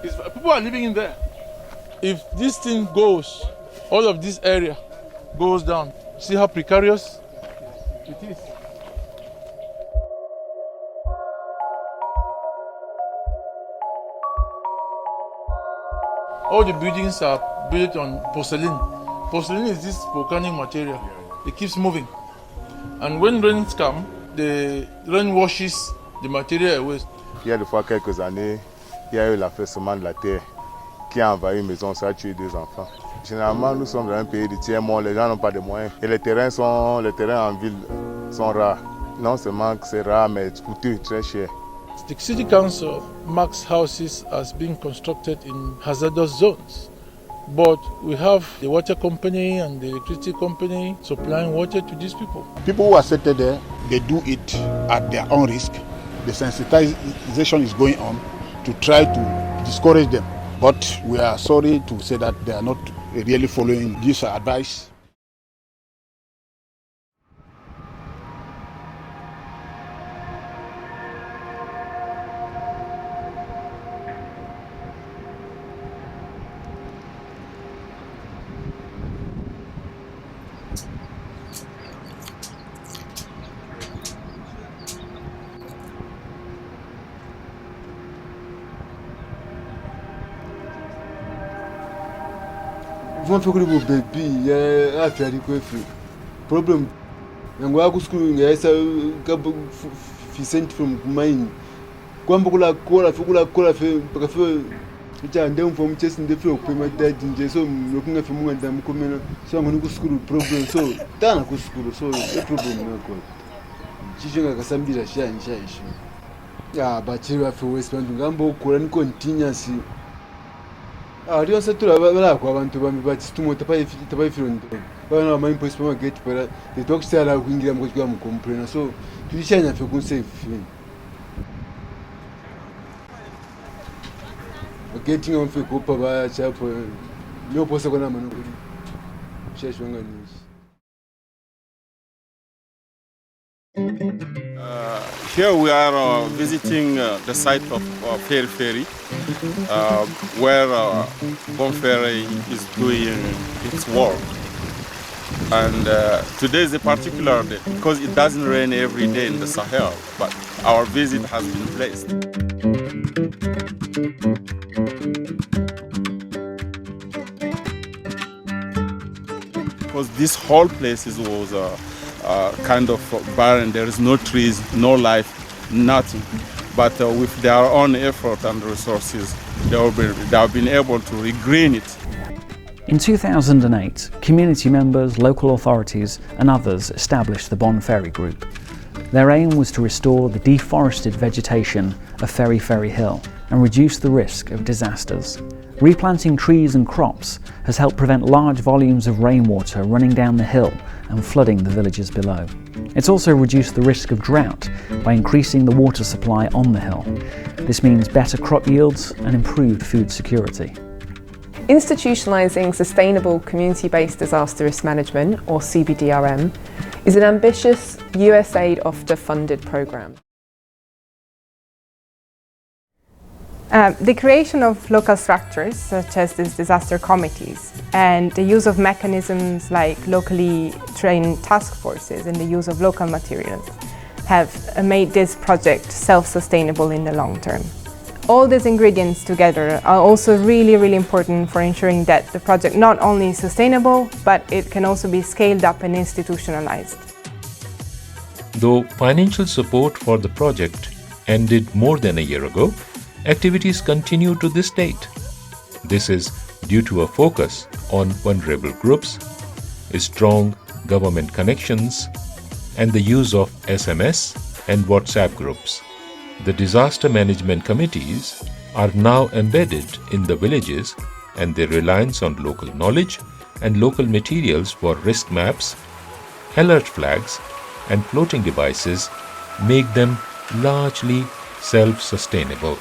People are living in there. If this thing goes, all of this area goes down. See how precarious it is. All the buildings are built on porcelain. Porcelain is this volcanic material. It keeps moving. And when rains come, the rain washes the material away. Il y a des fois quelques années, il y a eu l'affaissement de la terre qui a envahi une maison, ça a tué 2 enfants. Généralement, nous sommes dans un pays de tiers-monde, les gens n'ont pas de moyens. Et les terrains en ville sont rares. Non seulement que c'est rare, mais c'est coûteux, très cher. The city council marks houses as being constructed in hazardous zones. But we have the water company and the electricity company supplying water to these people. People who are settled there, they do it at their own risk. The sensitization is going on to try to discourage them. But we are sorry to say that they are not really following this advice. One for good baby, yeah, I feel the problem. And we are going to get a sent from mine. Quambula cola, which are down from chasing the flow, my dad in Jason looking at from when I'm coming. So I'm going to school problem. So, done go school, so the problem not good. Teaching like somebody shine. Yeah, but you have to waste one to gamble, current continuously. Rio Satura abantu bambi batitumo tabayifirondo bana mami post pama get para the talk style kuingira mkochwa mkomprena so tulishanya fe kun save getting on fe kopa ba chapo leo posa kona mano sheshwanga news. Here we are visiting the site of Feri Feri, where Bon Ferry is doing its work. And today is a particular day because it doesn't rain every day in the Sahel, but our visit has been blessed. Because this whole place was kind of barren. There is no trees, no life, nothing. But with their own effort and resources, they have been able to regreen it. In 2008, community members, local authorities and others established the Bon Ferry Group. Their aim was to restore the deforested vegetation of Feri Feri Hill and reduce the risk of disasters. Replanting trees and crops has helped prevent large volumes of rainwater running down the hill and flooding the villages below. It's also reduced the risk of drought by increasing the water supply on the hill. This means better crop yields and improved food security. Institutionalising sustainable community-based disaster risk management, or CBDRM, is an ambitious USAID OFDA-funded programme. The creation of local structures, such as these disaster committees, and the use of mechanisms like locally trained task forces and the use of local materials have made this project self-sustainable in the long term. All these ingredients together are also really important for ensuring that the project not only is sustainable, but it can also be scaled up and institutionalized. Though financial support for the project ended more than a year ago, activities continue to this date. This is due to a focus on vulnerable groups, strong government connections, and the use of SMS and WhatsApp groups. The disaster management committees are now embedded in the villages, and their reliance on local knowledge and local materials for risk maps, alert flags, and floating devices make them largely self-sustainable.